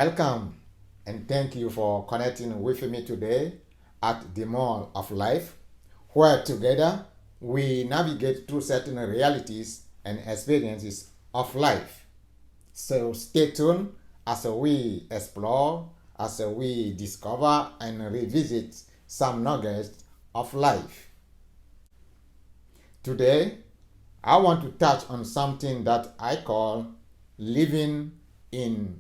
Welcome and thank you for connecting with me today at the Mall of Life, where together we navigate through certain realities and experiences of life. So stay tuned as we explore, as we discover and revisit some nuggets of life. Today, I want to touch on something that I call living in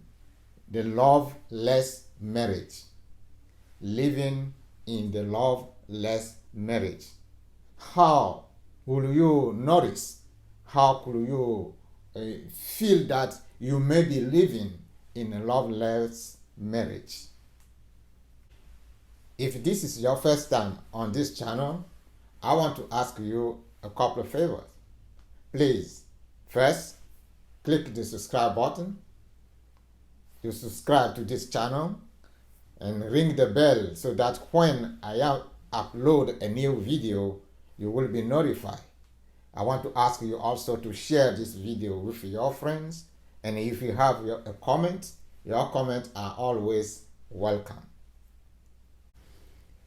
the loveless marriage. Living in the loveless marriage. How will you notice? How could you feel that you may be living in a loveless marriage? If this is your first time on this channel, I want to ask you a couple of favors. Please, first, click the subscribe button to subscribe to this channel and ring the bell so that when I upload a new video, you will be notified. I want to ask you also to share this video with your friends, and if you have a comment, your comments are always welcome.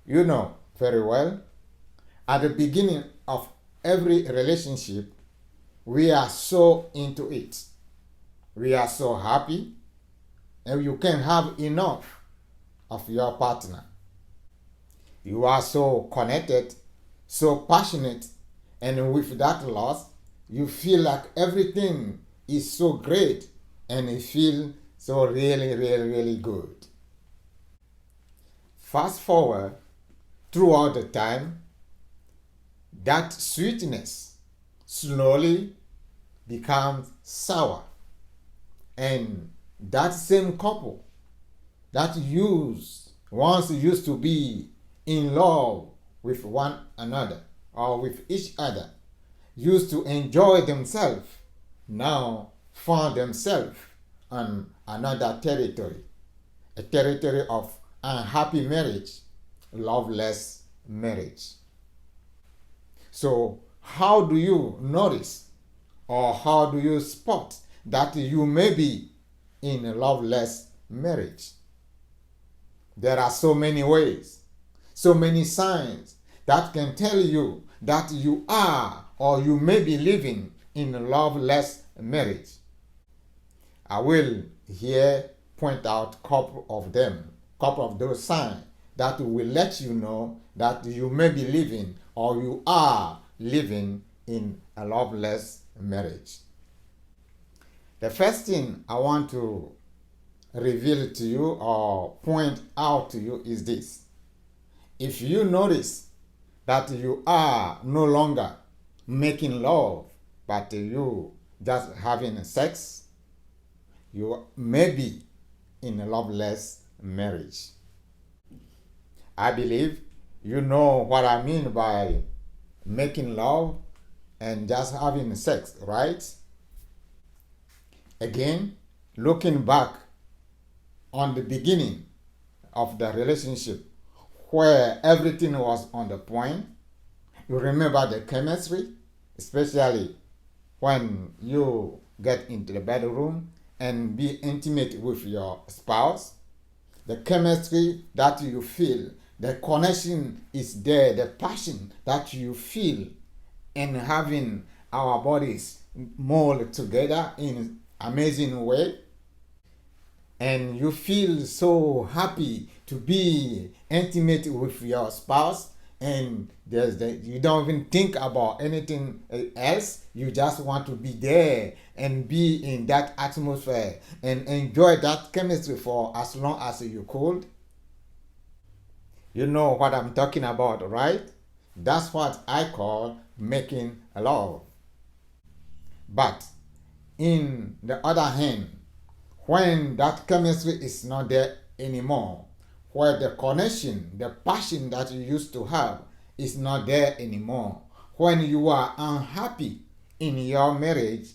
You know very well, at the beginning of every relationship, we are so into it. We are so happy, and you can have enough of your partner. You are so connected, so passionate, and with that loss, you feel like everything is so great, and you feel so really good. Fast forward throughout the time, that sweetness slowly becomes sour, and that same couple that once used to be in love with one another or with each other, used to enjoy themselves, now found themselves on another territory, a territory of unhappy marriage, loveless marriage. So how do you notice, or how do you spot that you may be in a loveless marriage? There are so many ways, so many signs that can tell you that you are or you may be living in a loveless marriage. I will here point out a couple of those signs that will let you know that you may be living or you are living in a loveless marriage. The first thing I want to reveal to you or point out to you is this. If you notice that you are no longer making love, but you just having sex, you may be in a loveless marriage. I believe you know what I mean by making love and just having sex, right? Again, looking back on the beginning of the relationship where everything was on the point, you remember the chemistry, especially when you get into the bedroom and be intimate with your spouse. The chemistry that you feel, the connection is there, the passion that you feel in having our bodies mold together in amazing way, and you feel so happy to be intimate with your spouse, and you don't even think about anything else. You just want to be there and be in that atmosphere and enjoy that chemistry for as long as you could. You know what I'm talking about, right? That's what I call making love. But in the other hand, when that chemistry is not there anymore, where the connection, the passion that you used to have is not there anymore, when you are unhappy in your marriage,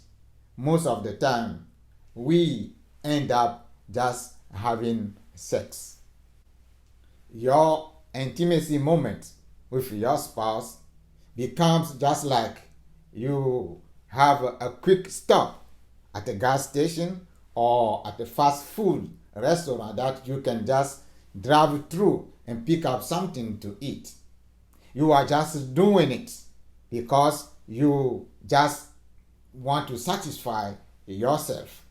most of the time we end up just having sex. Your intimacy moment with your spouse becomes just like you have a quick stop at a gas station or at a fast food restaurant that you can just drive through and pick up something to eat. You are just doing it because you just want to satisfy yourself.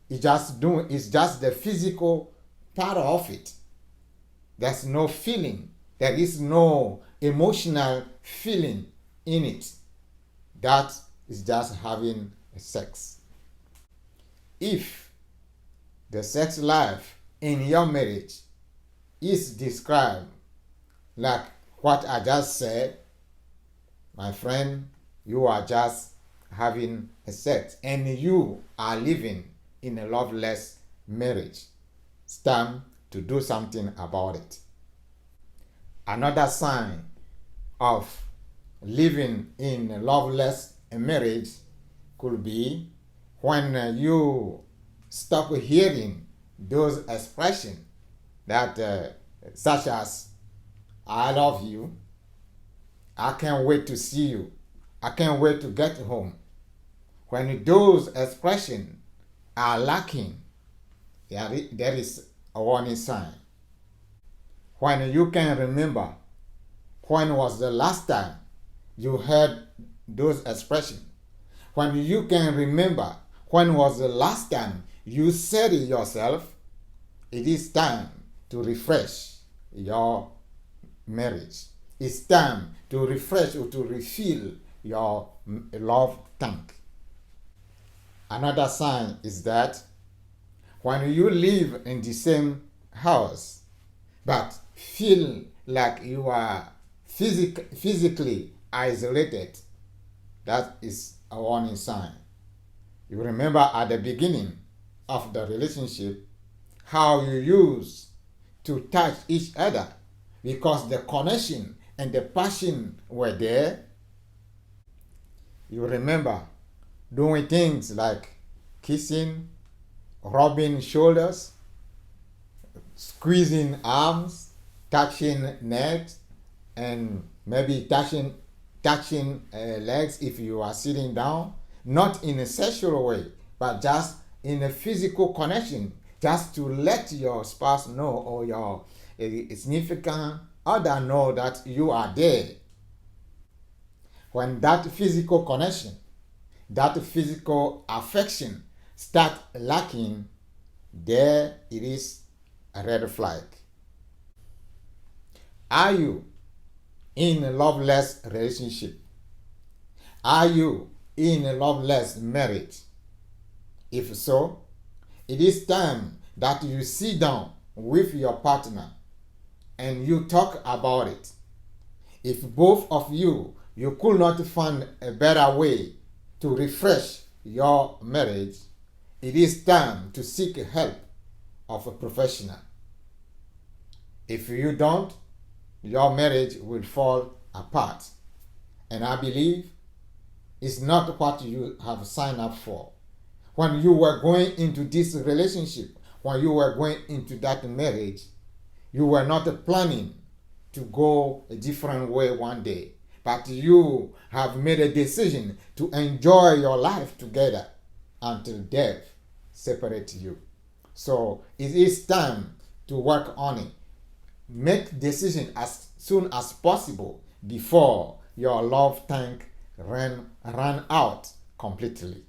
It's just the physical part of it. There's no feeling. There is no emotional feeling in it. That is just having sex. If the sex life in your marriage is described like what I just said, my friend, you are just having a sex and you are living in a loveless marriage. It's time to do something about it. Another sign of living in a loveless marriage could be when you stop hearing those expressions that such as I love you, I can't wait to see you, I can't wait to get home. When those expressions are lacking, there is a warning sign. When you can remember when was the last time you heard those expressions, when you can remember when was the last time you said it yourself, it is time to refresh your marriage. It's time to refresh or to refill your love tank. Another sign is that when you live in the same house but feel like you are physically isolated, that is a warning sign. You remember at the beginning of the relationship how you used to touch each other because the connection and the passion were there. You remember doing things like kissing, rubbing shoulders, squeezing arms, touching necks, and maybe touching legs if you are sitting down, not in a sexual way, but just in a physical connection, just to let your spouse know or your significant other know that you are there. When that physical connection, that physical affection start lacking, there it is a red flag. Are you in a loveless relationship? Are you in a loveless marriage? If so, it is time that you sit down with your partner and you talk about it. If both of you could not find a better way to refresh your marriage, it is time to seek help of a professional. If you don't, your marriage will fall apart. And I believe it's not what you have signed up for. When you were going into this relationship, when you were going into that marriage, you were not planning to go a different way one day, but you have made a decision to enjoy your life together until death separates you. So it is time to work on it. Make decision as soon as possible before your love tank run out completely.